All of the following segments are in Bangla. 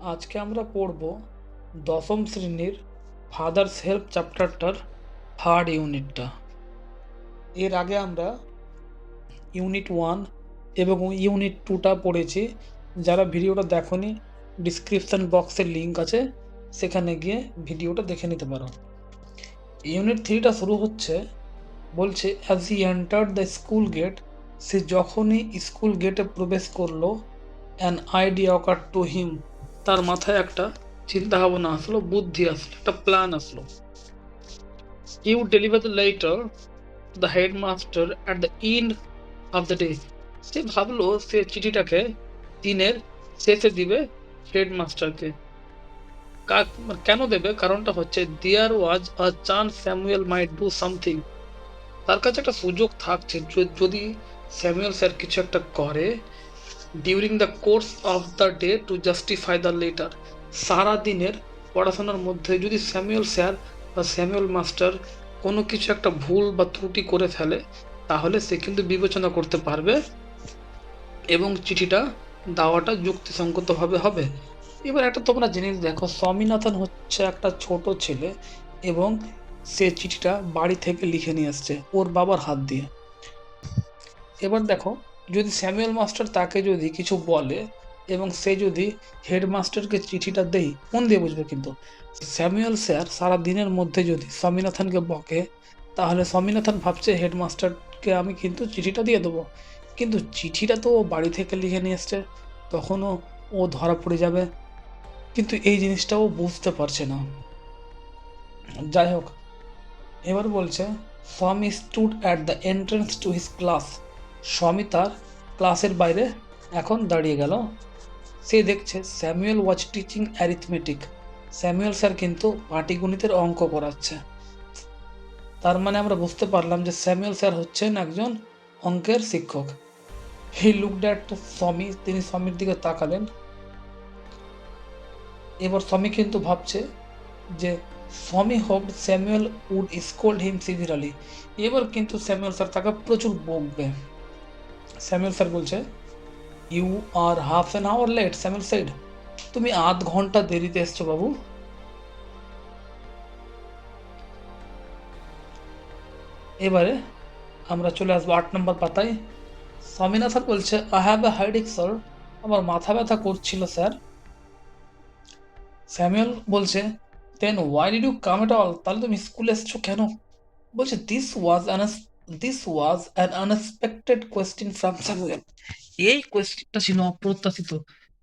আজকে আমরা পড়ব দশম শ্রেণীর ফাদার্স হেল্প চ্যাপ্টারটার থার্ড ইউনিটটা। এর আগে আমরা ইউনিট 1 এবং ইউনিট 2টা পড়েছি। যারা ভিডিওটা দেখোনি, ডিসক্রিপশন বক্সের লিঙ্ক আছে, সেখানে গিয়ে ভিডিওটা দেখে নিতে পারো। ইউনিট 3টা শুরু হচ্ছে, বলছে as he entered the school gate, সে যখনই স্কুল গেটে প্রবেশ করলো, an idea occur to him, তার মাথায় একটা চিন্তা ভাবনা আসলো, বুদ্ধি আসলো, একটা প্ল্যান আসলো। You deliver the letter the headmaster at the end of the day, সে ভাবলো সে চিঠিটাকে দিনের শেষে দিবে হেডমাস্টারকে। কেন দেবে? কারণটা হচ্ছে there was a chance Samuel might do something, তার কাছে একটা সুযোগ থাকছে যদি স্যামুয়েল স্যার কিছু একটা করে during the course of the day to justify the letter. সারা দিনের পড়াশোনার মধ্যে যদি স্যামুয়েল স্যার বা স্যামুয়েল মাস্টার কোনো কিছু একটা ভুল বা ত্রুটি করে ফেলে, তাহলে সে কিন্তু বিবেচনা করতে পারবে এবং চিঠিটা দেওয়াটা যুক্তিসঙ্গতভাবে হবে। এবার একটা তোমরা জিনিস দেখো, স্বামীনাথন হচ্ছে একটা ছোট ছেলে এবং সে চিঠিটা বাড়ি থেকে লিখে নিয়ে আসছে ওর বাবার হাত দিয়ে। এবার দেখো, যদি স্যামুয়েল মাস্টার তাকে যদি কিছু বলে এবং সে যদি হেডমাস্টারকে চিঠিটা দেয়, মন দিয়ে বুঝবে কিন্তু স্যামুয়েল স্যার সারা দিনের মধ্যে যদি স্বামীনাথনকে বকে, তাহলে স্বামীনাথন ভাবছে হেডমাস্টারকে আমি কিন্তু চিঠিটা দিয়ে দেবো, কিন্তু চিঠিটা তো ও বাড়ি থেকে লিখে নিয়ে এসছে, তখনও ও ধরা পড়ে যাবে। কিন্তু এই জিনিসটা ও বুঝতে পারছে না। যাই হোক, এবার বলছে স্বামী stood at the entrance to his class, স্বামী তার ক্লাসের বাইরে এখন দাঁড়িয়ে গেল। সে দেখছে Samuel was teaching arithmetic, Samuel sir কিন্তু পাটিগণিতের অঙ্ক করাচ্ছে। তার মানে আমরা বুঝতে পারলাম যে স্যামুয়েল স্যার হচ্ছেন একজন অঙ্কের শিক্ষক। হি লুকড অ্যাট স্বামী, তিনি স্বামীর দিকে তাকালেন। এবার স্বামী কিন্তু ভাবছে যে Swami hoped Samuel would scold him severely, এবার কিন্তু স্যামুয়েল স্যার তাকে প্রচুর বকবে। স্যামুয়েল স্যার বলছে you are half an hour late, Samuel said, তুমি আধ ঘন্টা দেরিতে এসছো বাবু। এবারে আমরা চলে আসবো 8 নম্বর পাতায়। স্বামীনাথন বলছে I have a headache sir, আমার মাথা ব্যথা করছিল স্যার। স্যামুয়েল বলছে then why did you come at all, তাহলে তুমি স্কুলে এসছো কেন? বলছে this was an unexpected question from Samuel, এই কোয়েশ্চেনটা ছিল অপ্রত্যাশিত।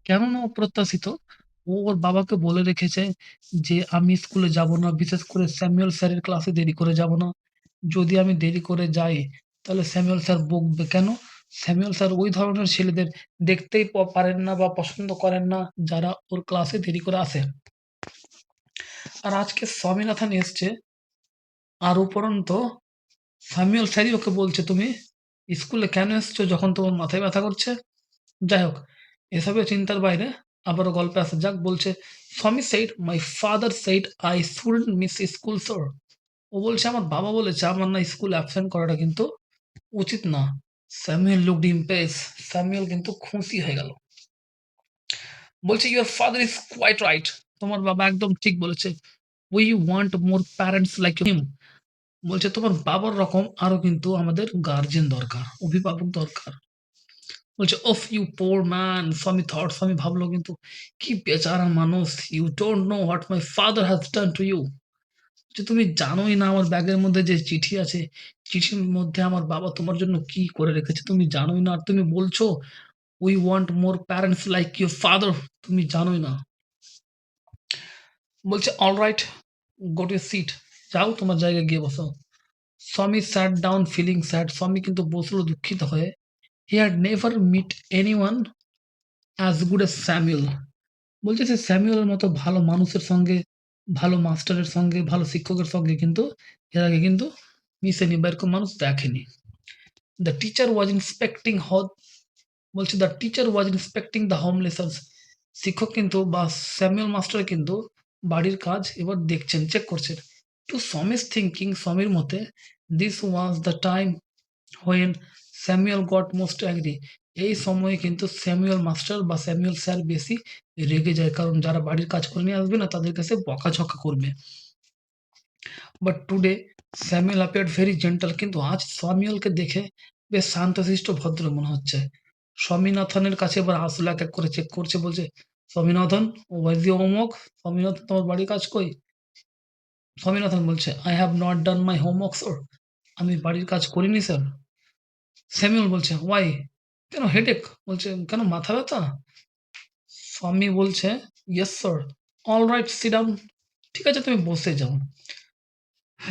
কেন না অপ্রত্যাশিত? ও ওর বাবাকে বলে রেখেছে যে আমি স্কুলে যাব না, বিশেষ করে স্যামুয়েল স্যারের ক্লাসে দেরি করে যাব না। যদি আমি দেরি করে যাই তাহলে স্যামুয়েল স্যার বকবে। কেন? স্যামুয়েল স্যার ওই ধরনের ছেলেদের দেখতেই পারেন না বা পছন্দ করেন না যারা ওর ক্লাসে দেরি করে আসে। আর আজকে স্বামীনাথন এসছে, আর উপরন্ত স্যামুয়েল স্যারই ওকে বলছে তুমি স্কুলে কেন এসছো যখন তোমার মাথায় ব্যথা করছে। যাই হোক, এসবের চিন্তার বাইরে আবারও গল্পে আসা যাক। বলছে Swami said my father said I shouldn't miss school sir, ও বলছে আমার বাবা বলেছে আমার না স্কুল অ্যাবসেন্ট করাটা কিন্তু উচিত না। স্যামুয়েল লুকড ইমপ্রেস, স্যামুয়েল কিন্তু খুশি হয়ে গেল। বলছে your father is quite right, তোমার বাবা একদম ঠিক বলেছে। We want more parents like him, বলছে তোমার বাবার রকম আরো কিন্তু আমাদের গার্জেন দরকার, অভিভাবক দরকার। বলছে ওফ ইউ পোর ম্যান, স্বামী ভাবলো কিন্তু কি বেচারা মানুষ। You don't know what my father has done to you, যে তুমি জানোই না আমার ব্যাগের মধ্যে যে চিঠি আছে, চিঠির মধ্যে আমার বাবা তোমার জন্য কি করে রেখেছে তুমি জানোই না, আর তুমি বলছো we want more parents like your father, তুমি জানোই না। বলছে all right, go to seat, যাও তোমার জায়গায় গিয়ে বসো। স্বামী স্যাট ডাউন ফিলিং স্যাড, স্বামী কিন্তু বসলো দুঃখিত হয়ে। He had never meet anyone as good as Samuel, বলছে সে স্যামুয়েলের মতো ভালো মানুষের সঙ্গে, ভালো মাস্টারের সঙ্গে, ভালো শিক্ষকের সঙ্গে কিন্তু এর আগে কিন্তু মিশেনি বা এরকম মানুষ দেখেনি। দ্য টিচার ওয়াজ ইন্সপেক্টিং বলছে the teacher was inspecting the home lessons, শিক্ষক কিন্তু বা স্যামুয়েল মাস্টার কিন্তু বাড়ির কাজ এবার দেখছেন, চেক করছেন। টু সমিস থিঙ্কিং, সমীর মতে this was the time when Samuel goat most angry, এই সময়ে কিন্তু স্যামুয়েল মাস্টার বা স্যামুয়েল স্যার বেশি রেগে যায়। কারণ যারা বাড়ির কাজ করে নিয়ে আসবে না তাদের কাছে বকাঝকা করবে। But today Samuel appeared very gentle, কিন্তু আজ স্যামুয়েলকে দেখে বেশ শান্তশিষ্ট ভদ্র মনে হচ্ছে। স্বামীনাথনের কাছে এবার আসলো, এক এক করে চেক করছে, বলছে, "Swaminathan, where is your homework? Swaminathan, তোমার বাড়ির কাজ কই?" স্বামীনাথন বলছে, "I have not done my homework sir." আমি বাড়ির কাজ করিনি স্যার। স্যামুয়েল বলছে, "Why?" কেন হেডেক? বলছে, কেন মাথা ব্যথা? স্বামী বলছে, "Yes sir." "All right, sit down." ঠিক আছে, তুমি বসে যাও।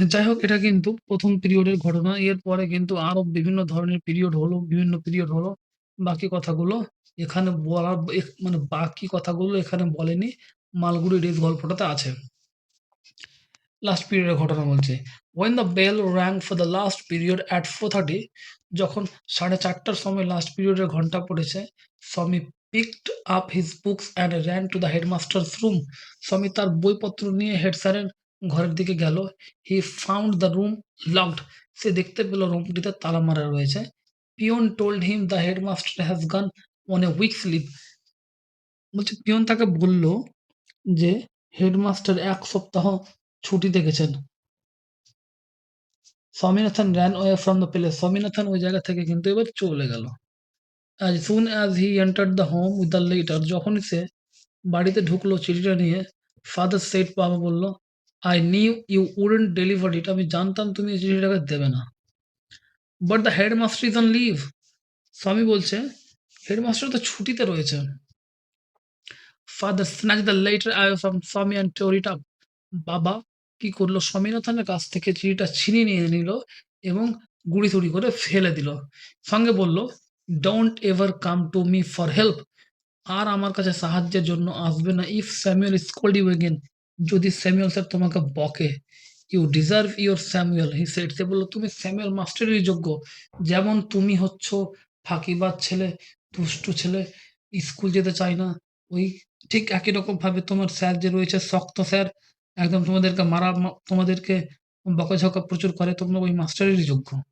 যাই হোক, এটা কিন্তু ১ম পিরিয়ডের ঘটনা। এরপরে কিন্তু আরো বিভিন্ন ধরনের পিরিয়ড হলো, বিভিন্ন পিরিয়ড হলো। বাকি কথাগুলো এখানে বলা মানে বাকি কথাগুলো এখানে বলেনি। মালগুড়ি ডেজ গল্পটাতে আছে। লাস্ট পিরিয়ডের ঘটনা বলছি। When the bell rang for the last period at 4:30, যখন 4:30টার সময় লাস্ট পিরিয়ডের ঘন্টা পড়েছে, স্বামী picked up his books and ran to the headmaster's room. স্বামী তার বইপত্র নিয়ে হেড স্যারের ঘরের দিকে গেল। He found the room locked. সে দেখতে পেল রুমটিতে তালা মারা রয়েছে। Peon told him the headmaster has gone on a week's leave. বলছে পিয়ন তাকে বলল যে হেডমাস্টার ১ সপ্তাহ ছুটিতে গেছেন। Swaminathan ran away from the place. Swaminathan ওই জায়গা থেকে কিন্তু এবার চলে গেল। As soon as he entered the home with the letter, যখনই সে বাড়িতে ঢুকলো চিঠিটা নিয়ে, father said, বাবা বলল, I knew you wouldn't deliver it. আমি জানতাম তুমি এই চিঠিটাকে দেবে না। But the headmaster is on leave. স্বামী বলছে, হেডমাস্টার তো ছুটিতে রয়েছে। Father snatched the letter away from স্বামী and tore it up. বাবা কি করলো? স্বামীনাথনের কাছ থেকে চিঠিটা ছিনিয়ে নিয়ে নিল এবং গুড়িথুড়ি করে ফেলে দিল। সঙ্গে বলল, "don't ever come to me for help." আর আমার কাছে সাহায্যের জন্য আসবে না। If Samuel scold you again, যদি স্যামুয়েল স্যার তোমাকে বকে। You deserve your Samuel, he said. সে বলল, তুমি স্যামুয়েল মাস্টারেরই যোগ্য। যেমন তুমি হচ্ছ ফাঁকিবাজ ছেলে, দুষ্টু ছেলে, স্কুল যেতে চায় না। ওই ঠিক একই রকমভাবে তোমার স্যার যে রয়েছে, শক্ত স্যার, একদম তোমাদেরকে বকাঝকা প্রচুর করে, তোমরা ওই মাস্টারেরই যোগ্য।